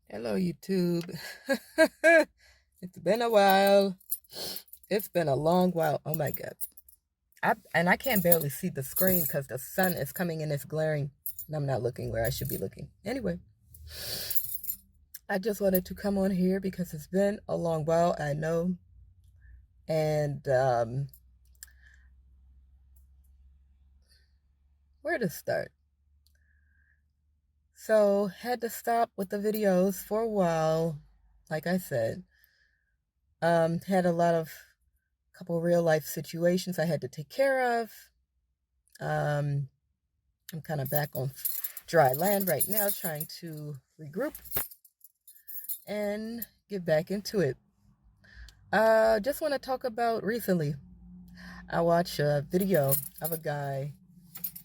Hello, YouTube. It's been a while. It's been a long while. Oh my God. I can't barely see the screen because the sun is coming in. It's glaring, and I'm not looking where I should be looking. Anyway, I just wanted to come on here because it's been a long while. I know, and where to start? So had to stop with the videos for a while. Like I said, had a lot of couple real life situations I had to take care of. Um, I'm kind of back on dry land right now, trying to regroup and get back into it. Just want to talk about recently. I watched a video of a guy.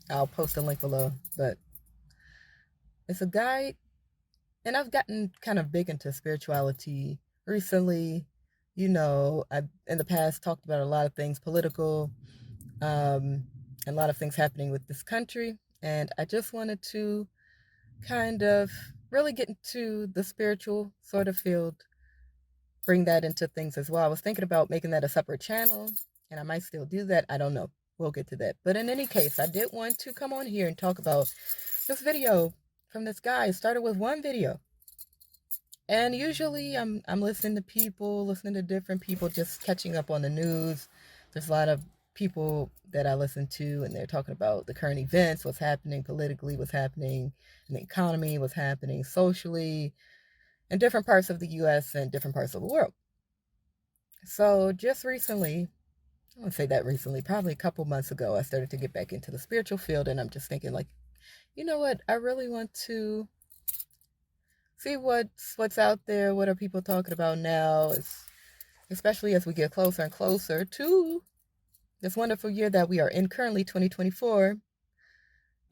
I'll post a link below, but it's a guy, and I've gotten kind of big into spirituality recently. I've in the past talked about a lot of things political, and a lot of things happening with this country, and I just wanted to kind of really get into the spiritual sort of field, bring that into things as well. I was thinking about making that a separate channel, and I might still do that. I don't know. We'll get to that. But in any case, I did want to come on here and talk about this video from this guy. It started with one video. And usually I'm listening to people, listening to different people, just catching up on the news. There's a lot of people that I listen to, and they're talking about the current events, what's happening politically, what's happening in the economy, what's happening socially, in different parts of the US and different parts of the world. So just recently, I won't say that recently, probably a couple months ago, I started to get back into the spiritual field, and I'm just thinking, like, you know what? I really want to see what's out there. What are people talking about now? Especially as we get closer and closer to this wonderful year that we are in currently, 2024.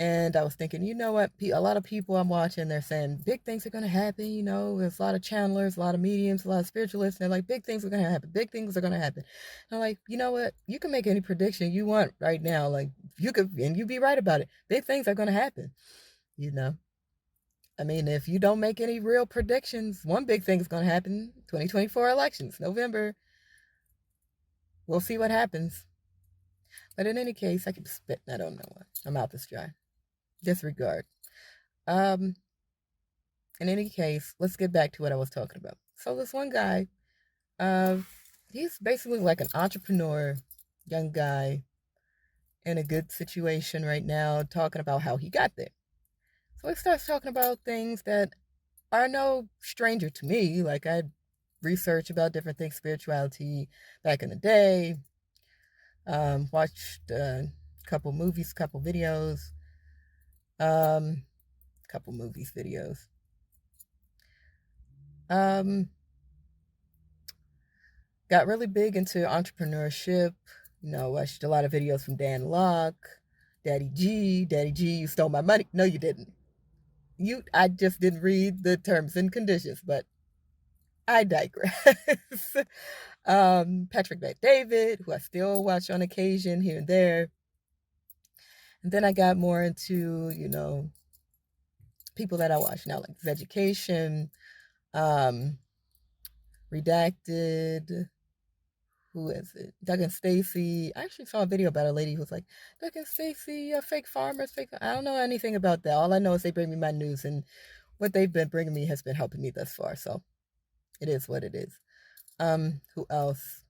And I was thinking, you know what? A lot of people I'm watching, they're saying big things are going to happen. There's a lot of channelers, a lot of mediums, a lot of spiritualists. And they're like, big things are going to happen. Big things are going to happen. And I'm like, you know what? You can make any prediction you want right now. Like, you could, and you be right about it. Big things are going to happen. You know, I mean, if you don't make any real predictions, one big thing is going to happen: 2024 elections, November. We'll see what happens. But in any case, I keep spitting. I don't know what. My mouth is dry. Disregard. Um, in any case, let's get back to what I was talking about. So this one guy, uh, he's basically like an entrepreneur, young guy in a good situation right now, talking about how he got there. So he starts talking about things that are no stranger to me. Like, I researched about different things, spirituality back in the day. Watched a couple movies, couple videos, um, couple movies, videos. Um, got really big into entrepreneurship. Watched a lot of videos from Dan Locke, Daddy G. Daddy G, you stole my money. No, you didn't. I just didn't read the terms and conditions, but I digress. Patrick Bet David, who I still watch on occasion here and there. And then I got more into, people that I watch now, like Education, um, Redacted. Who is it? Doug and Stacy. I actually saw a video about a lady who was like, Doug and Stacy, fake farmers, fake. I don't know anything about that. All I know is they bring me my news, and what they've been bringing me has been helping me thus far. So it is what it is. Who else?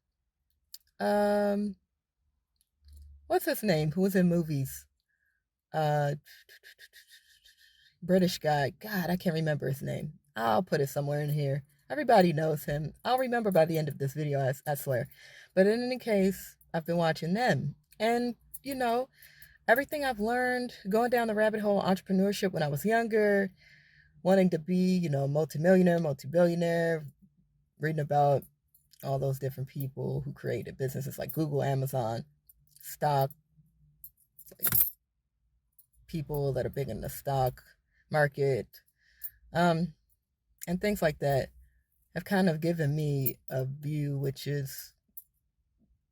Um, what's his name? Who was in movies? Uh, British guy. God, I can't remember his name. I'll put it somewhere in here. Everybody knows him. I'll remember by the end of this video, I swear. But in any case, I've been watching them. And, you know, everything I've learned going down the rabbit hole of entrepreneurship when I was younger, wanting to be, multimillionaire, multi-billionaire, reading about all those different people who created businesses like Google, Amazon, stock, like people that are big in the stock market, and things like that have kind of given me a view, which is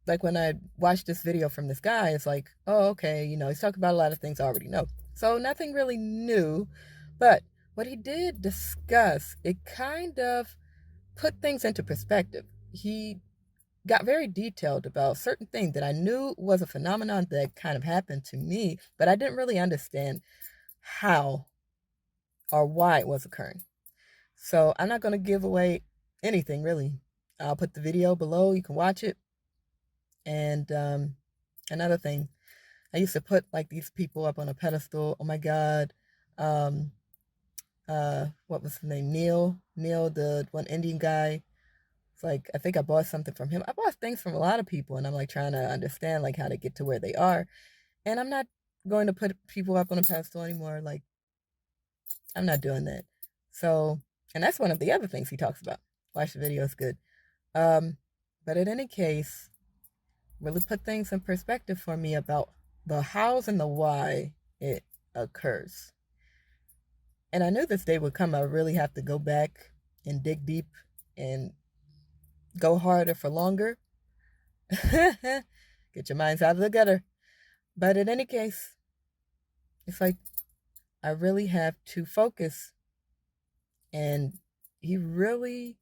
like when I watched this video from this guy, it's like, oh, okay, he's talking about a lot of things I already know. So nothing really new, but what he did discuss, it kind of put things into perspective. He got very detailed about certain things that I knew was a phenomenon that kind of happened to me, but I didn't really understand how or why it was occurring. So I'm not going to give away anything really. I'll put the video below. You can watch it. And another thing, I used to put like these people up on a pedestal. Oh my God. Um, what was his name? Neil, the one Indian guy. It's like, I think I bought something from him. I bought things from a lot of people, and I'm like trying to understand like how to get to where they are. And I'm not going to put people up on a pedestal anymore. Like, I'm not doing that. So, and that's one of the other things he talks about. Watch the video, it's good. But in any case, really put things in perspective for me about the hows and the why it occurs. And I knew this day would come. I really have to go back and dig deep and go harder for longer. Get your minds out of the gutter. But in any case, it's like I really have to focus. And he really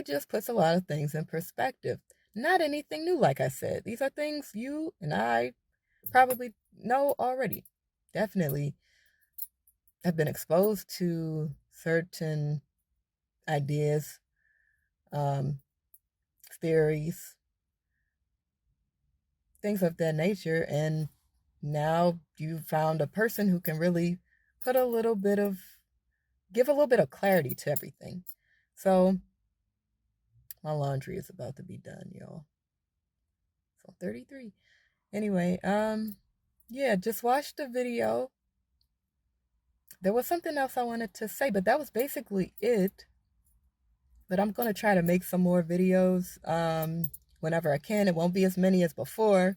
just puts a lot of things in perspective. Not anything new, like I said. These are things you and I probably know already. Definitely have been exposed to certain ideas, theories, things of that nature. And now you found a person who can really put a little bit of, give a little bit of clarity to everything. So my laundry is about to be done, y'all. So 33. Anyway, yeah, just watch the video. There was something else I wanted to say, but that was basically it. But I'm going to try to make some more videos whenever I can. It won't be as many as before.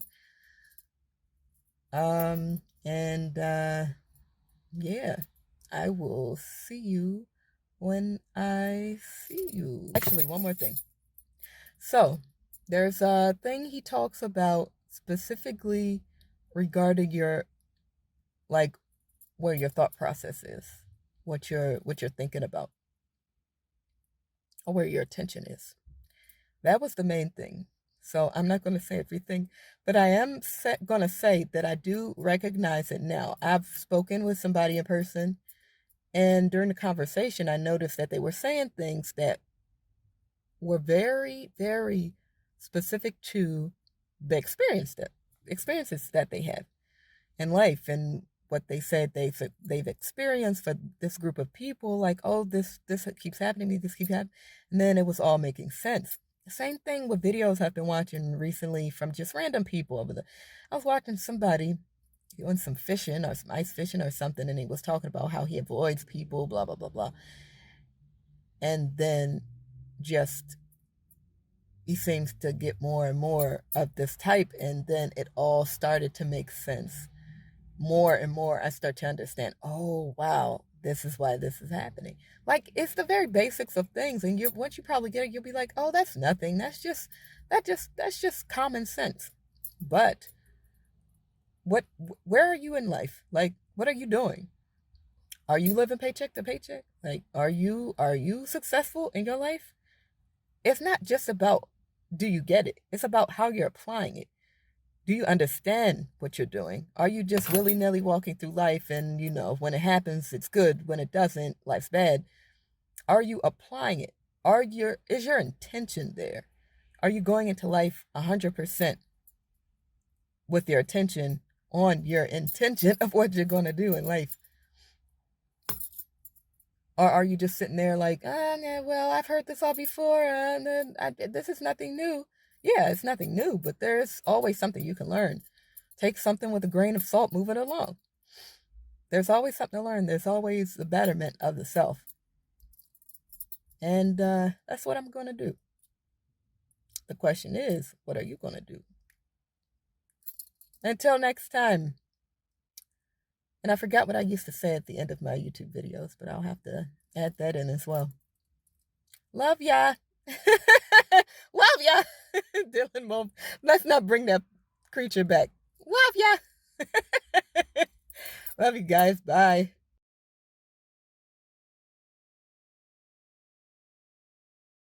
Yeah, I will see you when I see you. Actually, one more thing. So, there's a thing he talks about specifically regarding your, like, where your thought process is, what you're thinking about, or where your attention is. That was the main thing. So I'm not going to say everything, but I am going to say that I do recognize it now. I've spoken with somebody in person, and during the conversation, I noticed that they were saying things that were very, very specific to the experiences that they had in life, and what they said they've experienced for this group of people. Like, oh, this keeps happening to me, this keeps happening, and then it was all making sense. The same thing with videos I've been watching recently from just random people I was watching somebody doing some fishing or some ice fishing or something, and he was talking about how he avoids people, blah blah blah blah, and then just he seems to get more and more of this type, and then it all started to make sense. More and more I start to understand, oh wow, this is why this is happening. Like, it's the very basics of things, and once you probably get it, you'll be like, oh, that's nothing, that's just common sense. But where are you in life? Like, what are you doing? Are you living paycheck to paycheck? Like, are you successful in your life? It's not just about, do you get it? It's about how you're applying it. Do you understand what you're doing? Are you just willy-nilly walking through life, and when it happens, it's good. When it doesn't, life's bad. Are you applying it? Is your intention there? Are you going into life 100% with your attention on your intention of what you're going to do in life? Or are you just sitting there like, yeah, well, I've heard this all before, and this is nothing new. Yeah, it's nothing new, but there's always something you can learn. Take something with a grain of salt, move it along. There's always something to learn. There's always the betterment of the self. And that's what I'm going to do. The question is, what are you going to do? Until next time. And I forgot what I used to say at the end of my YouTube videos, but I'll have to add that in as well. Love ya. Love ya. Dylan Mom. Let's not bring that creature back. Love ya. Love you guys. Bye.